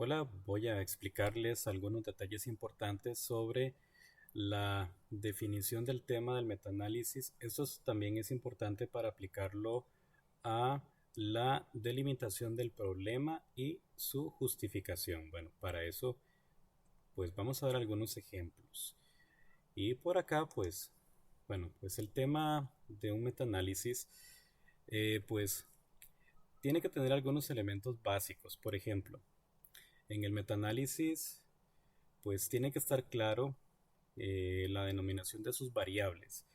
Hola, voy a explicarles algunos detalles importantes sobre la definición del tema del metaanálisis. También es importante para aplicarlo a la delimitación del problema y su justificación. Bueno, para eso, pues vamos a ver algunos ejemplos. Y por acá, pues el tema de un metaanálisis, pues tiene que tener algunos elementos básicos. Por ejemplo, en el metaanálisis pues tiene que estar claro la denominación de sus variables.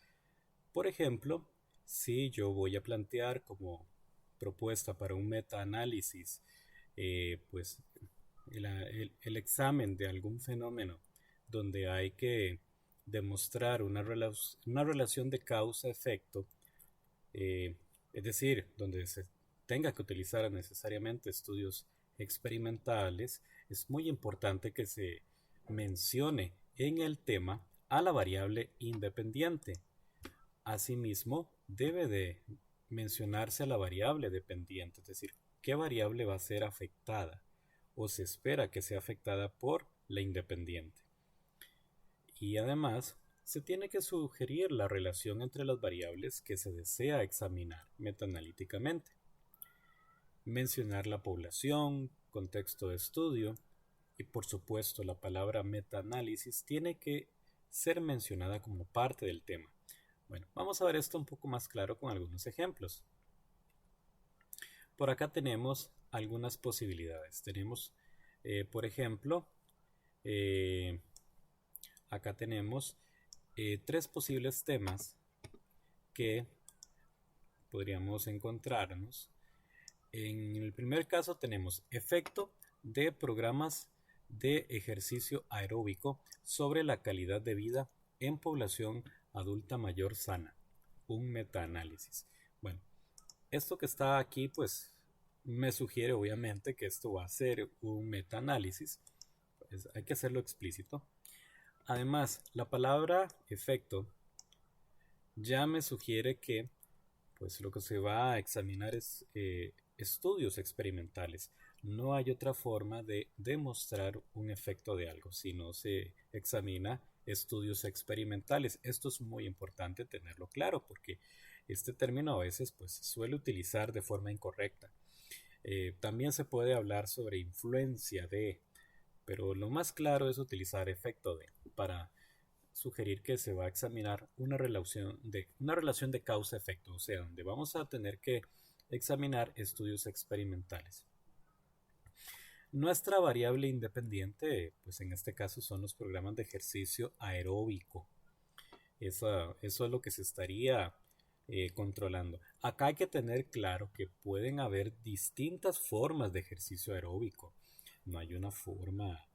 Por ejemplo, si yo voy a plantear como propuesta para un metaanálisis, pues el examen de algún fenómeno donde hay que demostrar una relación de causa-efecto, es decir, donde se tenga que utilizar necesariamente estudios experimentales, es muy importante que se mencione en el tema a la variable independiente. Asimismo, debe de mencionarse a la variable dependiente, es decir, qué variable va a ser afectada o se espera que sea afectada por la independiente. Y además, se tiene que sugerir la relación entre las variables que se desea examinar metaanalíticamente. Mencionar la población, contexto de estudio y por supuesto la palabra metaanálisis tiene que ser mencionada como parte del tema. Bueno, vamos a ver esto un poco más claro con algunos ejemplos. Por acá tenemos algunas posibilidades. Tenemos, por ejemplo, eh, acá tenemos tres posibles temas que podríamos encontrarnos. En el primer caso tenemos efecto de programas de ejercicio aeróbico sobre la calidad de vida en población adulta mayor sana, un metaanálisis. Bueno, esto que está aquí pues me sugiere obviamente que esto va a ser un metaanálisis, pues hay que hacerlo explícito. Además, la palabra efecto ya me sugiere que pues lo que se va a examinar es estudios experimentales. No hay otra forma de demostrar un efecto de algo si no se examina estudios experimentales. Esto es muy importante tenerlo claro porque este término a veces pues, se suele utilizar de forma incorrecta. También se puede hablar sobre influencia de, pero lo más claro es utilizar efecto de para sugerir que se va a examinar una relación de causa-efecto, o sea, donde vamos a tener que examinar estudios experimentales. Nuestra variable independiente, pues en este caso son los programas de ejercicio aeróbico. Eso es lo que se estaría controlando. Acá hay que tener claro que pueden haber distintas formas de ejercicio aeróbico. No hay una forma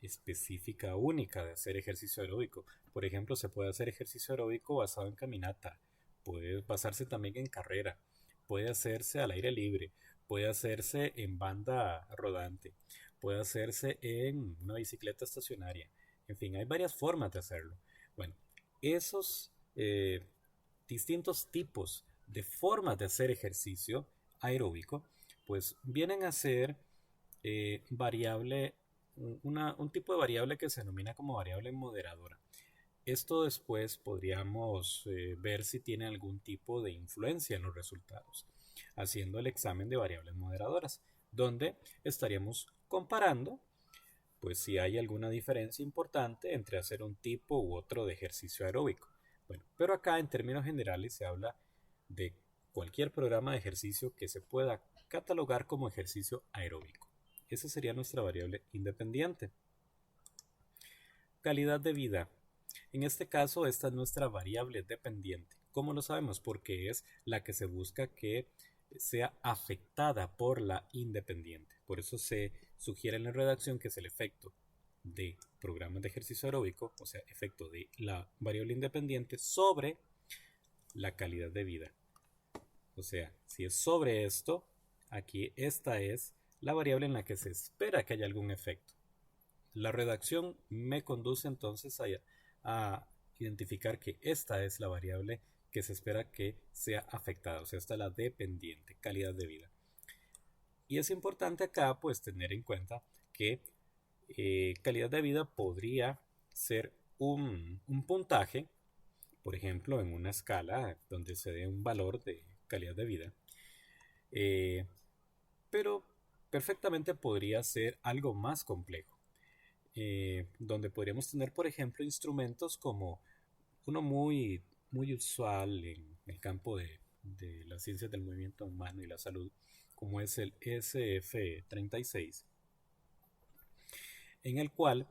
específica única de hacer ejercicio aeróbico. Por ejemplo, se puede hacer ejercicio aeróbico basado en caminata, puede basarse también en carrera, puede hacerse al aire libre, puede hacerse en banda rodante, puede hacerse en una bicicleta estacionaria. En fin, hay varias formas de hacerlo. Bueno, esos distintos tipos de formas de hacer ejercicio aeróbico, pues vienen a ser variable, un tipo de variable que se denomina como variable moderadora. Esto después podríamos ver si tiene algún tipo de influencia en los resultados, haciendo el examen de variables moderadoras, donde estaríamos comparando pues si hay alguna diferencia importante entre hacer un tipo u otro de ejercicio aeróbico. Bueno, pero acá en términos generales se habla de cualquier programa de ejercicio que se pueda catalogar como ejercicio aeróbico. Esa sería nuestra variable independiente. Calidad de vida. En este caso, esta es nuestra variable dependiente. ¿Cómo lo sabemos? Porque es la que se busca que sea afectada por la independiente. Por eso se sugiere en la redacción que es el efecto de programas de ejercicio aeróbico, o sea, efecto de la variable independiente sobre la calidad de vida. O sea, si es sobre esto, aquí esta es la variable en la que se espera que haya algún efecto. La redacción me conduce entonces a identificar que esta es la variable que se espera que sea afectada, o sea, esta es la dependiente, calidad de vida. Y es importante acá pues tener en cuenta que calidad de vida podría ser un puntaje, por ejemplo, en una escala donde se dé un valor de calidad de vida, eh, pero perfectamente podría ser algo más complejo, donde podríamos tener, por ejemplo, instrumentos como uno muy usual en el campo de las ciencias del movimiento humano y la salud, como es el SF-36, en el cual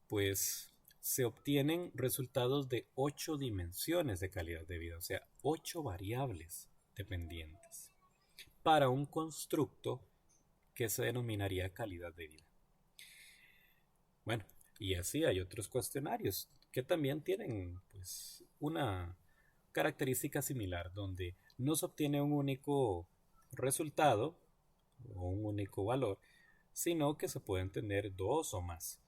pues se obtienen resultados de 8 dimensiones de calidad de vida, o sea, 8 variables dependientes para un constructo que se denominaría calidad de vida. Bueno, y así hay otros cuestionarios que también tienen pues una característica similar donde no se obtiene un único resultado o un único valor, sino que se pueden tener dos o más,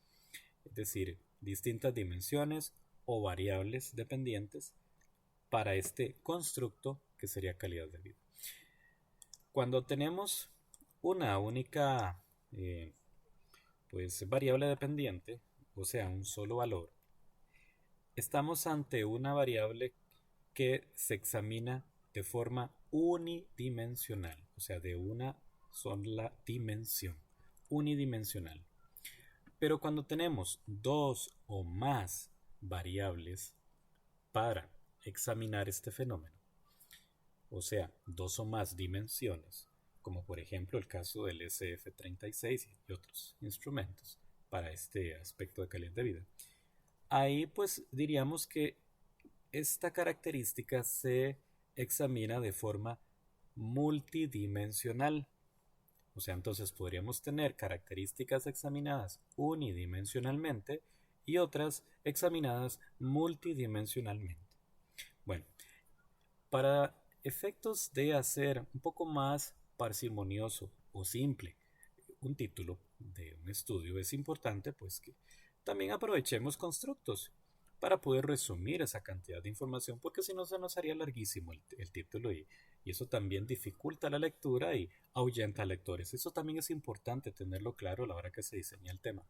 es decir, distintas dimensiones o variables dependientes para este constructo que sería calidad de vida. Cuando tenemos una única pues variable dependiente, o sea, un solo valor, estamos ante una variable que se examina de forma unidimensional, o sea, de una sola dimensión, unidimensional. Pero cuando tenemos dos o más variables para examinar este fenómeno, o sea, dos o más dimensiones, como por ejemplo el caso del SF-36 y otros instrumentos para este aspecto de calidad de vida, ahí pues diríamos que esta característica se examina de forma multidimensional. O sea, entonces podríamos tener características examinadas unidimensionalmente y otras examinadas multidimensionalmente. Bueno, para efectos de hacer un poco más parsimonioso o simple un título de un estudio, es importante pues que también aprovechemos constructos para poder resumir esa cantidad de información, porque si no se nos haría larguísimo el título y eso también dificulta la lectura y ahuyenta a lectores. Eso también es importante tenerlo claro a la hora que se diseña el tema.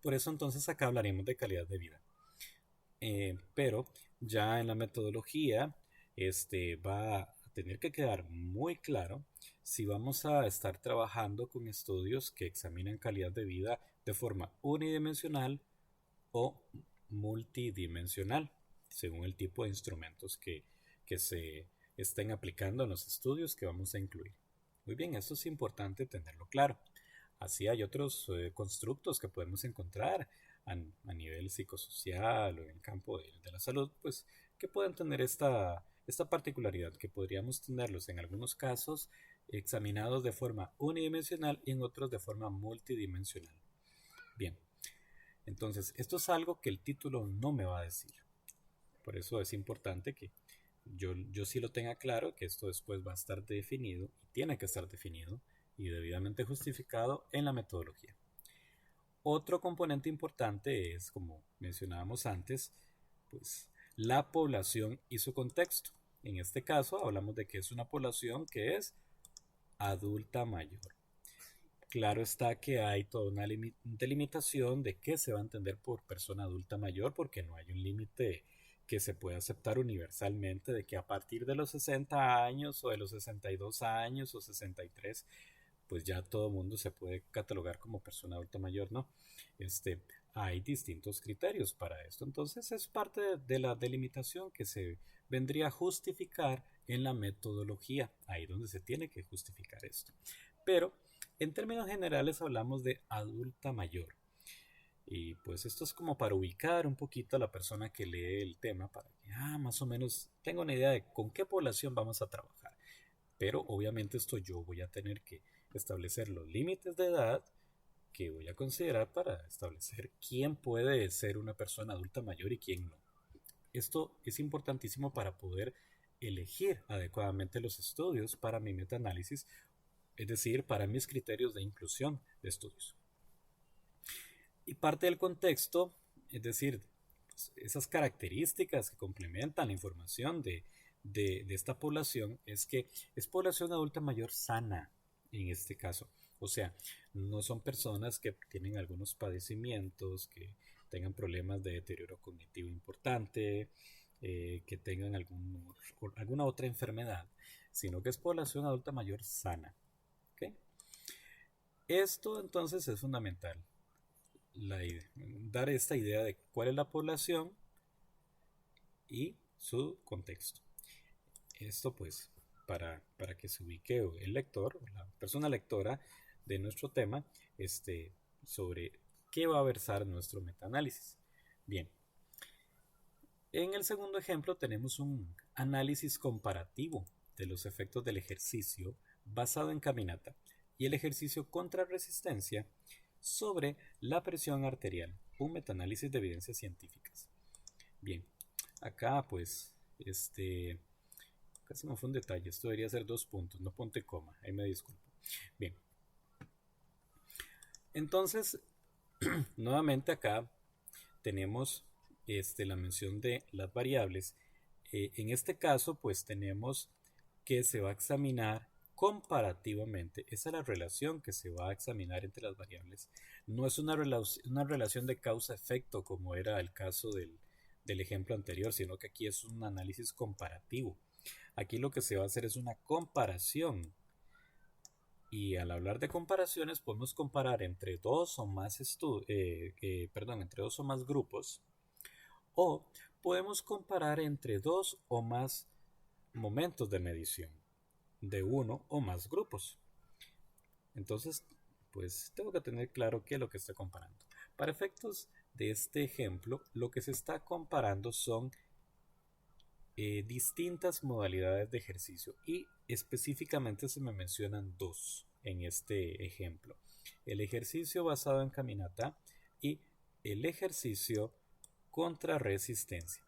Por eso entonces acá hablaremos de calidad de vida. Pero ya en la metodología va a tener que quedar muy claro si vamos a estar trabajando con estudios que examinan calidad de vida de forma unidimensional o multidimensional, según el tipo de instrumentos que se estén aplicando en los estudios que vamos a incluir. Muy bien, eso es importante tenerlo claro. Así hay otros constructos que podemos encontrar a nivel psicosocial o en el campo de la salud, pues que pueden tener esta particularidad, que podríamos tenerlos en algunos casos examinados de forma unidimensional y en otros de forma multidimensional. Bien, entonces esto es algo que el título no me va a decir. Por eso es importante que yo sí lo tenga claro, que esto después va a estar definido y tiene que estar definido y debidamente justificado en la metodología. Otro componente importante es, como mencionábamos antes, pues la población y su contexto. En este caso hablamos de que es una población que es adulta mayor. Claro está que hay toda una delimitación de qué se va a entender por persona adulta mayor, porque no hay un límite que se pueda aceptar universalmente de que a partir de los 60 años o de los 62 años o 63 pues ya todo el mundo se puede catalogar como persona adulta mayor, ¿no? Hay distintos criterios para esto, entonces es parte de la delimitación que se vendría a justificar en la metodología, ahí donde se tiene que justificar esto. Pero en términos generales hablamos de adulta mayor. Y pues esto es como para ubicar un poquito a la persona que lee el tema, para que más o menos tenga una idea de con qué población vamos a trabajar. Pero obviamente esto yo voy a tener que establecer los límites de edad que voy a considerar para establecer quién puede ser una persona adulta mayor y quién no. Esto es importantísimo para poder elegir adecuadamente los estudios para mi metaanálisis, es decir, para mis criterios de inclusión de estudios. Y parte del contexto, es decir, pues, esas características que complementan la información de esta población, es que es población adulta mayor sana, en este caso. O sea, no son personas que tienen algunos padecimientos, que tengan problemas de deterioro cognitivo importante, que tengan alguna otra enfermedad, sino que es población adulta mayor sana. ¿Okay? Esto entonces es fundamental, dar esta idea de cuál es la población y su contexto. Esto pues para que se ubique el lector, la persona lectora de nuestro tema, sobre qué va a versar nuestro metaanálisis. Bien, en el segundo ejemplo tenemos un análisis comparativo de los efectos del ejercicio basado en caminata y el ejercicio contra resistencia sobre la presión arterial, un metaanálisis de evidencias científicas. Bien, acá pues casi me fue un detalle, esto debería ser 2 puntos, no punto y coma, ahí me disculpo. Bien, entonces nuevamente acá tenemos la mención de las variables. En este caso pues tenemos que se va a examinar comparativamente. Esa es la relación que se va a examinar entre las variables. No es una relación de causa-efecto como era el caso del ejemplo anterior, sino que aquí es un análisis comparativo. Aquí lo que se va a hacer es una comparación. Y al hablar de comparaciones podemos comparar entre dos o más entre dos o más grupos, o podemos comparar entre dos o más momentos de medición de uno o más grupos. Entonces, pues tengo que tener claro qué es lo que estoy comparando. Para efectos de este ejemplo, lo que se está comparando son distintas modalidades de ejercicio y específicamente se me mencionan dos en este ejemplo: el ejercicio basado en caminata y el ejercicio contra resistencia,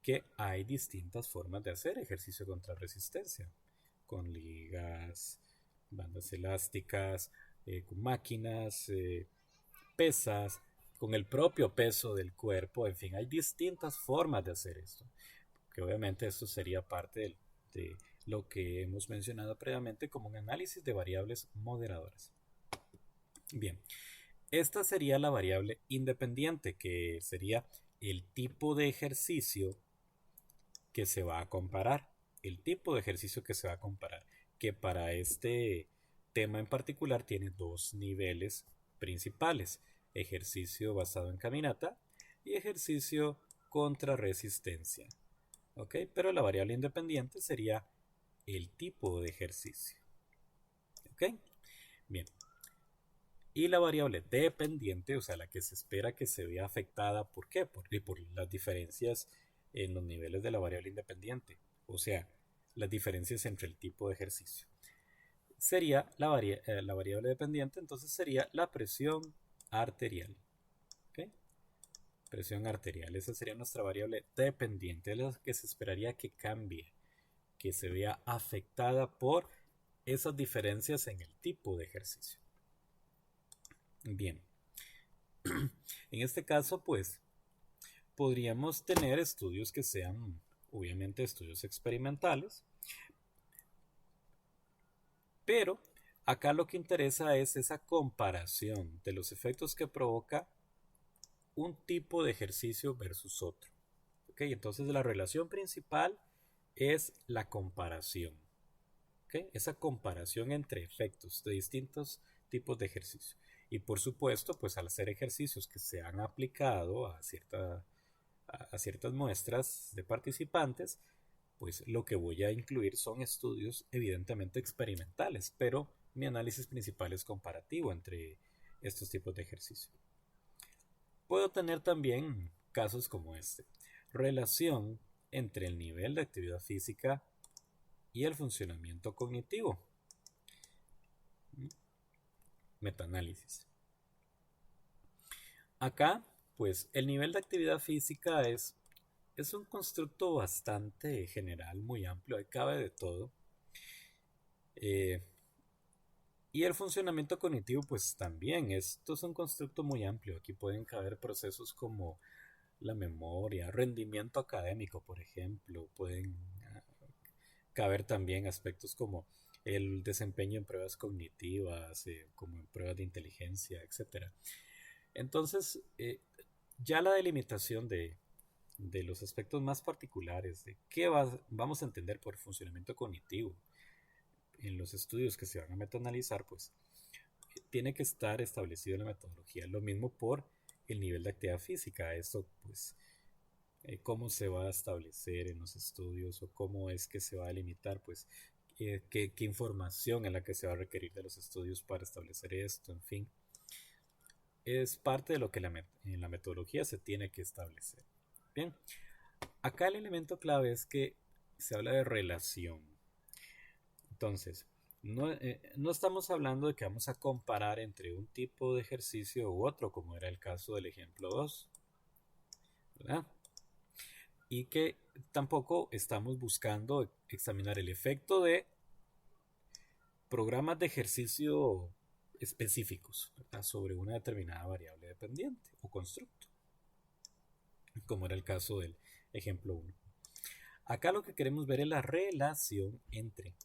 que hay distintas formas de hacer ejercicio contra resistencia, con ligas, bandas elásticas, con máquinas, pesas, con el propio peso del cuerpo. En fin, hay distintas formas de hacer esto, que obviamente esto sería parte de lo que hemos mencionado previamente como un análisis de variables moderadoras. Bien, esta sería la variable independiente, que sería el tipo de ejercicio que se va a comparar. El tipo de ejercicio que se va a comparar, que para este tema en particular tiene dos niveles principales: ejercicio basado en caminata y ejercicio contra resistencia. ¿Ok? Pero la variable independiente sería el tipo de ejercicio. ¿Ok? Bien. Y la variable dependiente, o sea, la que se espera que se vea afectada, ¿por qué? Por las diferencias en los niveles de la variable independiente, o sea, las diferencias entre el tipo de ejercicio. Sería la variable dependiente, entonces sería la presión arterial. ¿Ok? Presión arterial, esa sería nuestra variable dependiente, la que se esperaría que cambie, que se vea afectada por esas diferencias en el tipo de ejercicio. Bien, en este caso pues podríamos tener estudios que sean obviamente estudios experimentales, pero acá lo que interesa es esa comparación de los efectos que provoca un tipo de ejercicio versus otro. ¿Ok? Entonces la relación principal es la comparación. ¿Ok? Esa comparación entre efectos de distintos tipos de ejercicio. Y por supuesto, pues al hacer ejercicios que se han aplicado a ciertas muestras de participantes, pues lo que voy a incluir son estudios evidentemente experimentales, pero mi análisis principal es comparativo entre estos tipos de ejercicio. Puedo tener también casos como este: relación entre el nivel de actividad física y el funcionamiento cognitivo. Metaanálisis. Acá, pues el nivel de actividad física es un constructo bastante general, muy amplio, ahí cabe de todo. Y el funcionamiento cognitivo, pues también, esto es un constructo muy amplio. Aquí pueden caber procesos como la memoria, rendimiento académico, por ejemplo. Pueden caber también aspectos como el desempeño en pruebas cognitivas, como en pruebas de inteligencia, etcétera. Entonces, ya la delimitación de los aspectos más particulares de qué vamos a entender por funcionamiento cognitivo en los estudios que se van a metaanalizar, pues tiene que estar establecido en la metodología. Lo mismo por el nivel de actividad física. Esto, pues, cómo se va a establecer en los estudios o cómo es que se va a delimitar, pues, qué información es la que se va a requerir de los estudios para establecer esto, en fin. Es parte de lo que en la metodología se tiene que establecer. Bien, acá el elemento clave es que se habla de relación. Entonces, no estamos hablando de que vamos a comparar entre un tipo de ejercicio u otro, como era el caso del ejemplo 2, ¿verdad? Y que tampoco estamos buscando examinar el efecto de programas de ejercicio específicos, ¿verdad?, sobre una determinada variable dependiente o constructo, como era el caso del ejemplo 1. Acá lo que queremos ver es la relación entre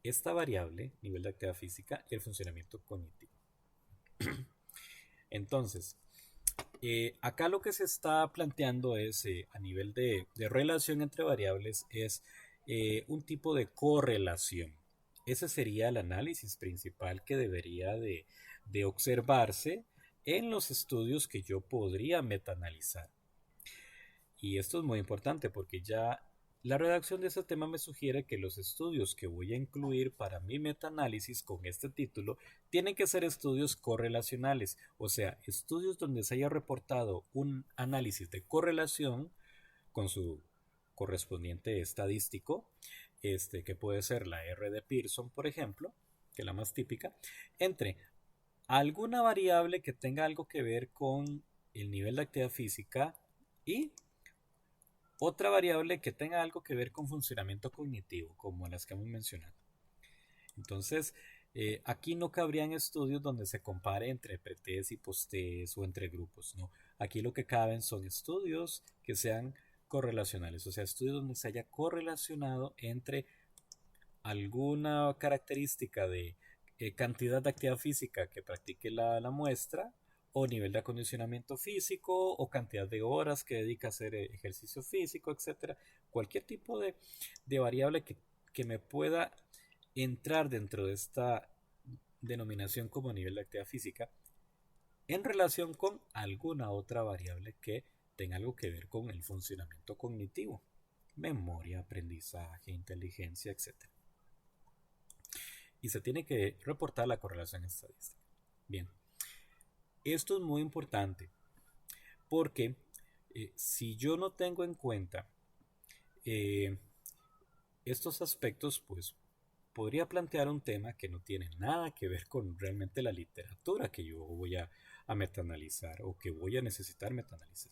esta variable, nivel de actividad física, y el funcionamiento cognitivo. Entonces, acá lo que se está planteando es, a nivel de relación entre variables, es un tipo de correlación. Ese sería el análisis principal que debería de observarse en los estudios que yo podría metaanalizar. Y esto es muy importante porque ya la redacción de este tema me sugiere que los estudios que voy a incluir para mi metaanálisis con este título tienen que ser estudios correlacionales, o sea, estudios donde se haya reportado un análisis de correlación con su correspondiente estadístico, que puede ser la R de Pearson, por ejemplo, que es la más típica, entre alguna variable que tenga algo que ver con el nivel de actividad física y otra variable que tenga algo que ver con funcionamiento cognitivo, como las que hemos mencionado. Entonces, aquí no cabrían estudios donde se compare entre pretest y posttest o entre grupos, no. Aquí lo que caben son estudios que sean correlacionales, o sea, estudios donde se haya correlacionado entre alguna característica de cantidad de actividad física que practique la muestra, o nivel de acondicionamiento físico, o cantidad de horas que dedica a hacer ejercicio físico, etcétera. Cualquier tipo de variable que me pueda entrar dentro de esta denominación como nivel de actividad física en relación con alguna otra variable que tenga algo que ver con el funcionamiento cognitivo, memoria, aprendizaje, inteligencia, etcétera. Y se tiene que reportar la correlación estadística. Bien, esto es muy importante porque si yo no tengo en cuenta estos aspectos, pues podría plantear un tema que no tiene nada que ver con realmente la literatura que yo voy a metaanalizar o que voy a necesitar metaanalizar.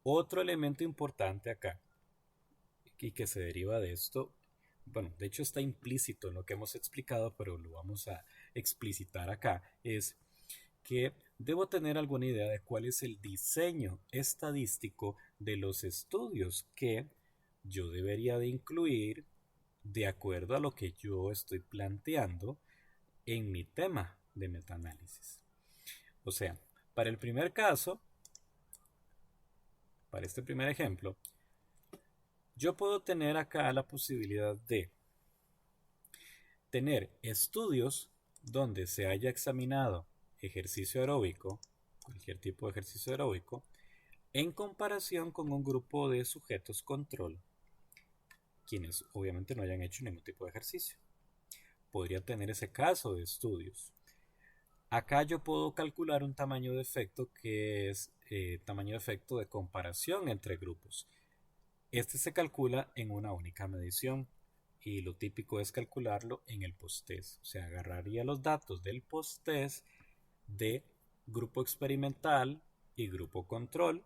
Otro elemento importante acá y que se deriva de esto, bueno, de hecho está implícito en lo que hemos explicado, pero lo vamos a explicitar acá, es que debo tener alguna idea de cuál es el diseño estadístico de los estudios que yo debería de incluir de acuerdo a lo que yo estoy planteando en mi tema de metaanálisis. O sea, para el primer caso, para este primer ejemplo, yo puedo tener acá la posibilidad de tener estudios donde se haya examinado ejercicio aeróbico, cualquier tipo de ejercicio aeróbico, en comparación con un grupo de sujetos control, quienes obviamente no hayan hecho ningún tipo de ejercicio. Podría tener ese caso de estudios. Acá yo puedo calcular un tamaño de efecto que es tamaño de efecto de comparación entre grupos. Este se calcula en una única medición y lo típico es calcularlo en el posttest. O sea, agarraría los datos del posttest de grupo experimental y grupo control,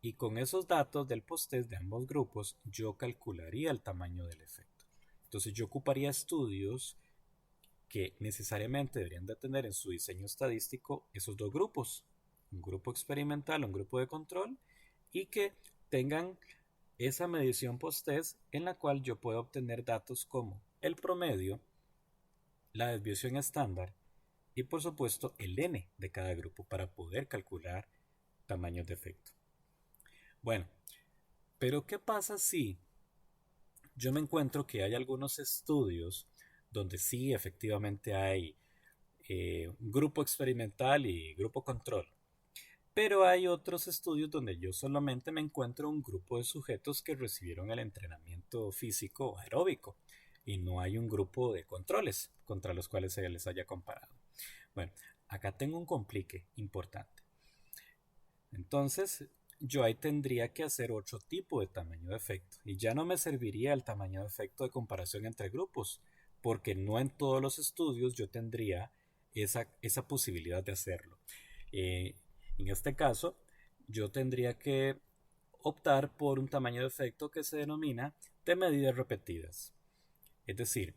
y con esos datos del posttest de ambos grupos yo calcularía el tamaño del efecto. Entonces yo ocuparía estudios que necesariamente deberían de tener en su diseño estadístico esos dos grupos, un grupo experimental, un grupo de control, y que tengan esa medición post-test en la cual yo puedo obtener datos como el promedio, la desviación estándar y por supuesto el n de cada grupo para poder calcular tamaños de efecto. Bueno, pero ¿qué pasa si yo me encuentro que hay algunos estudios donde sí efectivamente hay grupo experimental y grupo control? Pero hay otros estudios donde yo solamente me encuentro un grupo de sujetos que recibieron el entrenamiento físico aeróbico y no hay un grupo de controles contra los cuales se les haya comparado. Bueno, acá tengo un complique importante. Entonces, yo ahí tendría que hacer otro tipo de tamaño de efecto y ya no me serviría el tamaño de efecto de comparación entre grupos, porque no en todos los estudios yo tendría esa posibilidad de hacerlo. En este caso, yo tendría que optar por un tamaño de efecto que se denomina de medidas repetidas. Es decir,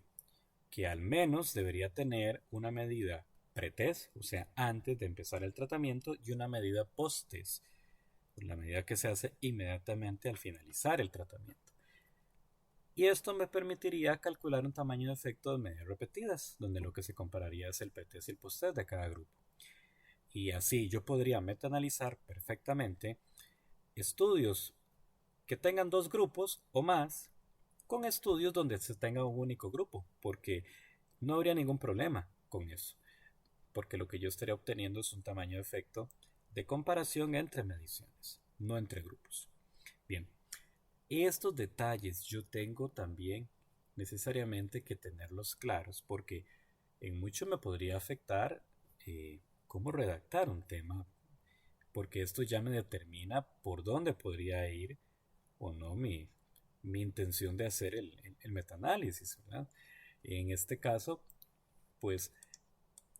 que al menos debería tener una medida pretest, o sea, antes de empezar el tratamiento, y una medida post-test, la medida que se hace inmediatamente al finalizar el tratamiento. Y esto me permitiría calcular un tamaño de efecto de medidas repetidas, donde lo que se compararía es el pretest y el post-test de cada grupo. Y así yo podría metaanalizar perfectamente estudios que tengan dos grupos o más con estudios donde se tenga un único grupo, porque no habría ningún problema con eso, porque lo que yo estaría obteniendo es un tamaño de efecto de comparación entre mediciones, no entre grupos. Bien, estos detalles yo tengo también necesariamente que tenerlos claros, porque en mucho me podría afectar cómo redactar un tema, porque esto ya me determina por dónde podría ir o no mi intención de hacer el metaanálisis, ¿verdad? En este caso, pues,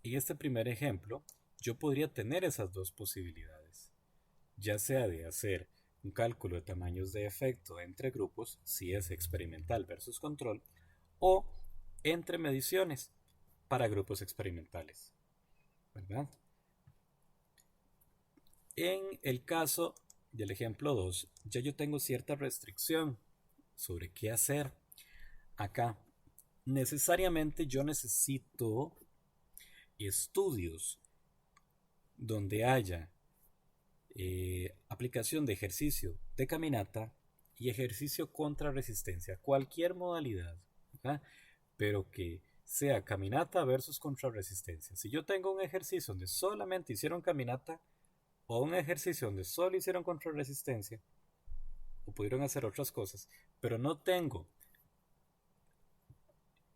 en este primer ejemplo, yo podría tener esas dos posibilidades, ya sea de hacer un cálculo de tamaños de efecto entre grupos, si es experimental versus control, o entre mediciones para grupos experimentales, ¿verdad? En el caso del ejemplo 2, ya yo tengo cierta restricción sobre qué hacer acá. Necesariamente yo necesito estudios donde haya aplicación de ejercicio de caminata y ejercicio contra resistencia, cualquier modalidad, ¿verdad? Pero que sea caminata versus contra resistencia. Si yo tengo un ejercicio donde solamente hicieron caminata o un ejercicio donde solo hicieron contra resistencia o pudieron hacer otras cosas, pero no tengo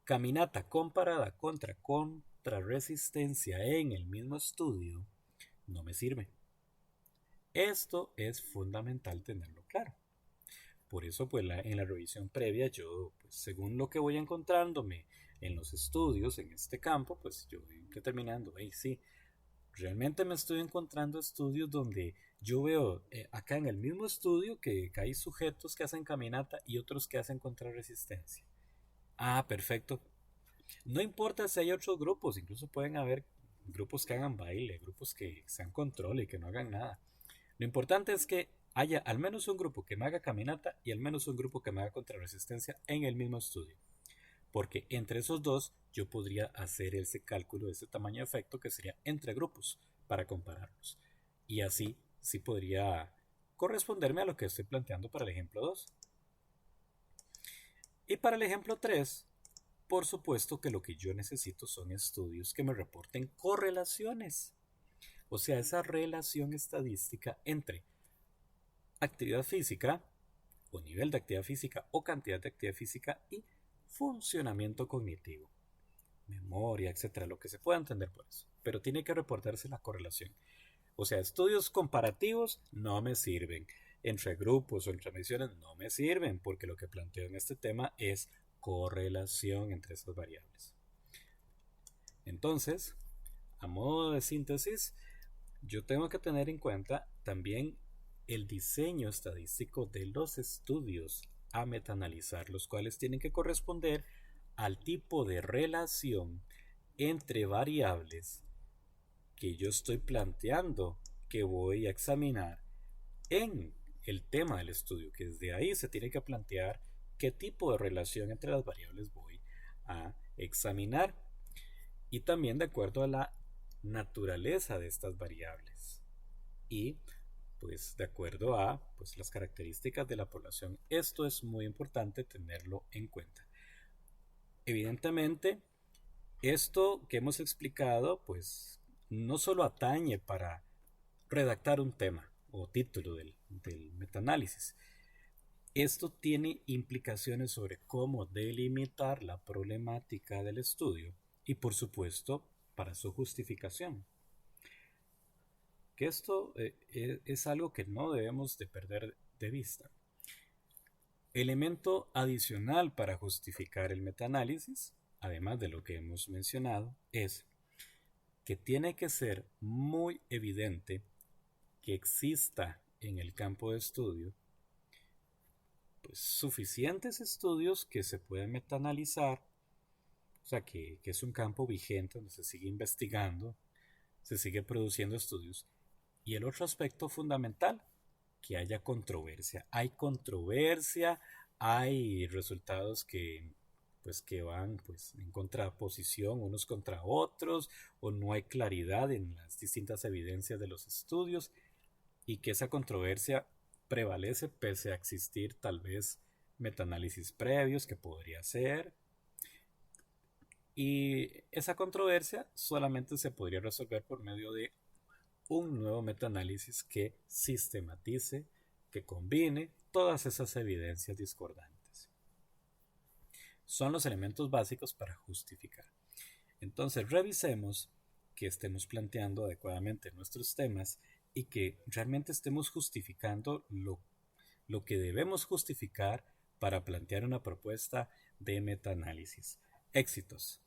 caminata comparada contra resistencia en el mismo estudio, no me sirve. Esto es fundamental tenerlo claro. Por eso, pues, en la revisión previa, yo, pues, según lo que voy encontrándome en los estudios en este campo, pues yo voy determinando, hey, sí, realmente me estoy encontrando estudios donde yo veo acá en el mismo estudio que hay sujetos que hacen caminata y otros que hacen contrarresistencia. Ah, perfecto. No importa si hay otros grupos, incluso pueden haber grupos que hagan baile, grupos que sean control y que no hagan nada. Lo importante es que haya al menos un grupo que me haga caminata y al menos un grupo que me haga contrarresistencia en el mismo estudio. Porque entre esos dos yo podría hacer ese cálculo de ese tamaño de efecto que sería entre grupos para compararlos. Y así sí podría corresponderme a lo que estoy planteando para el ejemplo 2. Y para el ejemplo 3, por supuesto que lo que yo necesito son estudios que me reporten correlaciones. O sea, esa relación estadística entre actividad física o nivel de actividad física o cantidad de actividad física y funcionamiento cognitivo, memoria, etcétera, lo que se pueda entender por eso. Pero tiene que reportarse la correlación. O sea, estudios comparativos no me sirven. Entre grupos o entre mediciones no me sirven porque lo que planteo en este tema es correlación entre esas variables. Entonces, a modo de síntesis, yo tengo que tener en cuenta también el diseño estadístico de los estudios a metaanalizar, los cuales tienen que corresponder al tipo de relación entre variables que yo estoy planteando que voy a examinar en el tema del estudio, que desde ahí se tiene que plantear qué tipo de relación entre las variables voy a examinar y también de acuerdo a la naturaleza de estas variables y pues de acuerdo a pues, las características de la población. Esto es muy importante tenerlo en cuenta. Evidentemente, esto que hemos explicado pues no solo atañe para redactar un tema o título del metaanálisis. Esto tiene implicaciones sobre cómo delimitar la problemática del estudio y por supuesto para su justificación. Que esto es algo que no debemos de perder de vista. Elemento adicional para justificar el metaanálisis, además de lo que hemos mencionado, es que tiene que ser muy evidente que exista en el campo de estudio pues, suficientes estudios que se pueden metaanalizar, o sea, que es un campo vigente donde se sigue investigando, se sigue produciendo estudios. Y el otro aspecto fundamental, que haya controversia. Hay controversia, hay resultados que van pues, en contraposición unos contra otros, o no hay claridad en las distintas evidencias de los estudios, y que esa controversia prevalece pese a existir tal vez metaanálisis previos que podría ser. Y esa controversia solamente se podría resolver por medio de un nuevo metaanálisis que sistematice, que combine todas esas evidencias discordantes. Son los elementos básicos para justificar. Entonces revisemos que estemos planteando adecuadamente nuestros temas y que realmente estemos justificando lo que debemos justificar para plantear una propuesta de metaanálisis. Éxitos.